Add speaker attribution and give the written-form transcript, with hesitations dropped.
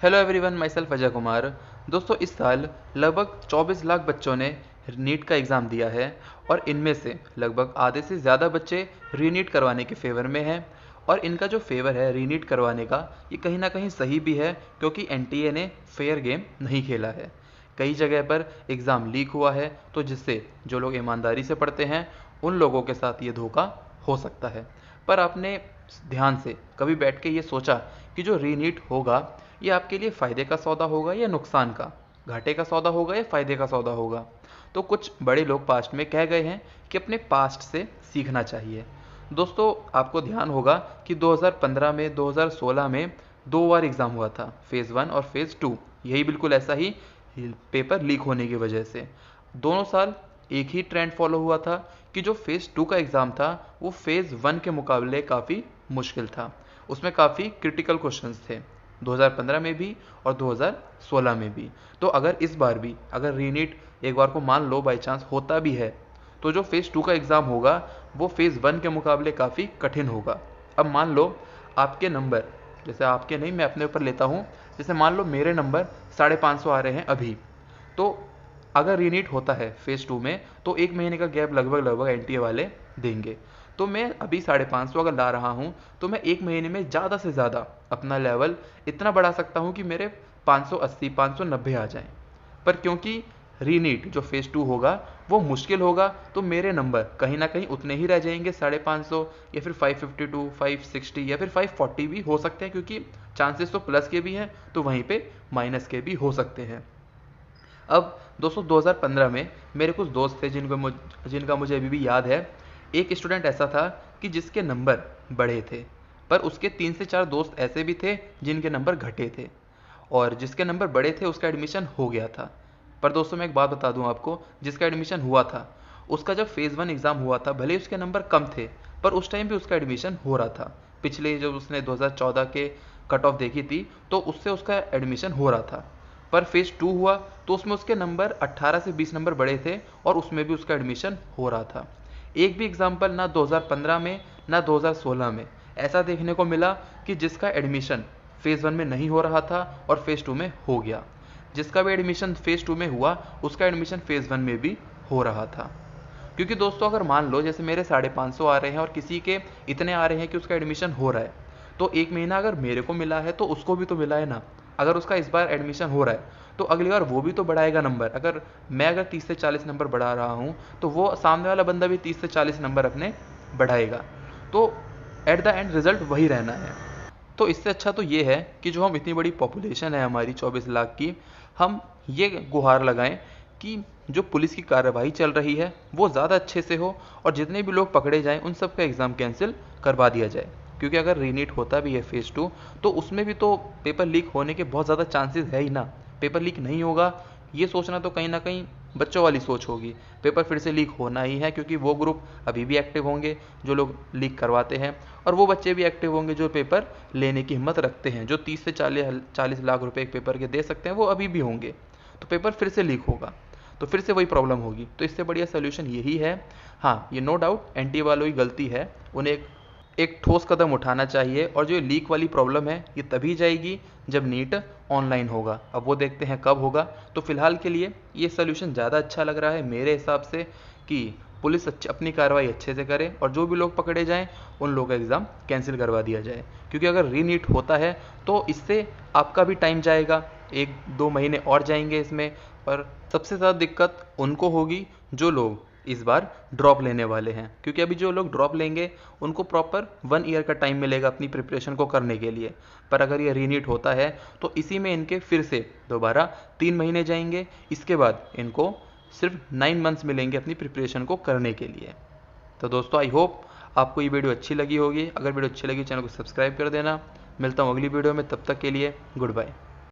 Speaker 1: Hello everyone, my self Ajay Kumar. दोस्तों, इस साल लगभग 24 लाख बच्चों ने नीट का एग्ज़ाम दिया है और इनमें से लगभग आधे से ज़्यादा बच्चे रीनीट करवाने के फेवर में हैं। और इनका जो फेवर है रीनीट करवाने का, ये कहीं ना कहीं सही भी है, क्योंकि एनटीए ने फेयर गेम नहीं खेला है। कई जगह पर एग्ज़ाम लीक हुआ है, तो जिससे जो लोग ईमानदारी से पढ़ते हैं उन लोगों के साथ ये धोखा हो सकता है। पर आपने ध्यान से कभी बैठ के ये सोचा कि जो रीनीट होगा ये आपके लिए फ़ायदे का सौदा होगा या नुकसान का, घाटे का सौदा होगा या फ़ायदे का सौदा होगा? तो कुछ बड़े लोग पास्ट में कह गए हैं कि अपने पास्ट से सीखना चाहिए। दोस्तों, आपको ध्यान होगा कि 2015 में 2016 में 2 बार एग्ज़ाम हुआ था, फ़ेज़ 1 और फ़ेज़ 2। यही बिल्कुल ऐसा ही पेपर लीक होने की वजह से दोनों साल एक ही ट्रेंड फॉलो हुआ था कि जो फ़ेज़ 2 का एग्ज़ाम था वो फ़ेज़ 1 के मुकाबले काफ़ी मुश्किल था। उसमें काफ़ी क्रिटिकल क्वेश्चंस थे, 2015 में भी और 2016 में भी। तो अगर इस बार भी अगर रीनीट एक बार को मान लो बाई चांस होता भी है, तो जो फ़ेज़ 2 का एग्ज़ाम होगा वो फ़ेज़ 1 के मुकाबले काफ़ी कठिन होगा। अब मान लो आपके नंबर, जैसे आपके नहीं, मैं अपने ऊपर लेता हूँ, जैसे मान लो मेरे नंबर 550 आ रहे हैं अभी, तो अगर रीनीट होता है फ़ेज़ 2 में तो 1 महीने का गैप लगभग लगभग एनटीए वाले देंगे। तो मैं अभी 550 अगर ला रहा हूँ तो मैं 1 महीने में ज़्यादा से ज़्यादा अपना लेवल इतना बढ़ा सकता हूँ कि मेरे 580 590 आ जाएं। पर क्योंकि रीनीट जो फ़ेज़ 2 होगा वो मुश्किल होगा, तो मेरे नंबर कहीं ना कहीं उतने ही रह जाएंगे, 550 या फिर 552 560 या फिर 540 भी हो सकते हैं, क्योंकि चांसेस तो प्लस के भी हैं तो वहीं पे माइनस के भी हो सकते हैं। अब दोस्तों, 2015 में मेरे कुछ दोस्त थे जिनका मुझे अभी भी याद है। एक स्टूडेंट ऐसा था कि जिसके नंबर बढ़े थे, पर उसके 3 से 4 दोस्त ऐसे भी थे जिनके नंबर घटे थे, और जिसके नंबर बड़े थे उसका एडमिशन हो गया था। पर दोस्तों, मैं एक बात बता दूं आपको, जिसका एडमिशन हुआ था उसका जब फ़ेज़ 1 एग्ज़ाम हुआ था, भले ही उसके नंबर कम थे पर उस टाइम भी उसका एडमिशन हो रहा था। पिछले जब उसने 2014 के कट ऑफ देखी थी तो उससे उसका एडमिशन हो रहा था। पर फ़ेज़ 2 हुआ तो उसमें उसके नंबर 18 से 20 नंबर बढ़े थे और उसमें भी उसका एडमिशन हो रहा था। एक भी एग्जाम्पल ना 2015 में ना 2016 में ऐसा देखने को मिला कि जिसका एडमिशन फ़ेज़ 1 में नहीं हो रहा था और फ़ेज़ 2 में हो गया। जिसका भी एडमिशन फ़ेज़ 2 में हुआ उसका एडमिशन फ़ेज़ 1 में भी हो रहा था। क्योंकि दोस्तों, अगर मान लो जैसे मेरे 550 आ रहे हैं और किसी के इतने आ रहे हैं कि उसका एडमिशन हो रहा है, तो 1 महीना अगर मेरे को मिला है तो उसको भी तो मिला है ना। अगर उसका इस बार एडमिशन हो रहा है तो अगली बार वो भी तो बढ़ाएगा नंबर। अगर 30 से 40 नंबर बढ़ा रहा हूँ तो वो सामने वाला बंदा भी 30 से 40 नंबर अपने बढ़ाएगा। तो एट द एंड रिजल्ट वही रहना है। तो इससे अच्छा तो ये है कि जो हम इतनी बड़ी पॉपुलेशन है हमारी 24 लाख की, हम ये गुहार लगाएं कि जो पुलिस की कार्रवाई चल रही है वो ज़्यादा अच्छे से हो और जितने भी लोग पकड़े जाएं उन सब का एग्ज़ाम कैंसिल करवा दिया जाए। क्योंकि अगर रीनीट होता भी है फ़ेज़ 2 तो उसमें भी तो पेपर लीक होने के बहुत ज़्यादा चांसेस है ही ना। पेपर लीक नहीं होगा ये सोचना तो कहीं ना कहीं बच्चों वाली सोच होगी। पेपर फिर से लीक होना ही है, क्योंकि वो ग्रुप अभी भी एक्टिव होंगे जो लोग लीक करवाते हैं, और वो बच्चे भी एक्टिव होंगे जो पेपर लेने की हिम्मत रखते हैं। जो 30 से 40 लाख रुपए एक पेपर के दे सकते हैं वो अभी भी होंगे। तो पेपर फिर से लीक होगा तो फिर से वही प्रॉब्लम होगी। तो इससे बढ़िया सोल्यूशन यही है। हाँ, ये नो डाउट एनटीए वालों की गलती है, उन्हें एक ठोस कदम उठाना चाहिए। और जो लीक वाली प्रॉब्लम है ये तभी जाएगी जब नीट ऑनलाइन होगा। अब वो देखते हैं कब होगा। तो फिलहाल के लिए ये सोल्यूशन ज़्यादा अच्छा लग रहा है मेरे हिसाब से, कि पुलिस अपनी कार्रवाई अच्छे से करे और जो भी लोग पकड़े जाएं उन लोगों का एग्ज़ाम कैंसिल करवा दिया जाए। क्योंकि अगर रीनीट होता है तो इससे आपका भी टाइम जाएगा, 1-2 महीने और जाएंगे इसमें। पर सबसे ज़्यादा दिक्कत उनको होगी जो लोग इस बार ड्रॉप लेने वाले हैं, क्योंकि अभी जो लोग ड्रॉप लेंगे उनको प्रॉपर 1 ईयर का टाइम मिलेगा अपनी प्रिपरेशन को करने के लिए। पर अगर ये रीनीट होता है तो इसी में इनके फिर से दोबारा 3 महीने जाएंगे। इसके बाद इनको सिर्फ 9 मंथ्स मिलेंगे अपनी प्रिपरेशन को करने के लिए। तो दोस्तों, आई होप आपको ये वीडियो अच्छी लगी होगी। अगर वीडियो अच्छी लगी चैनल को सब्सक्राइब कर देना। मिलता हूँ अगली वीडियो में, तब तक के लिए गुड बाय।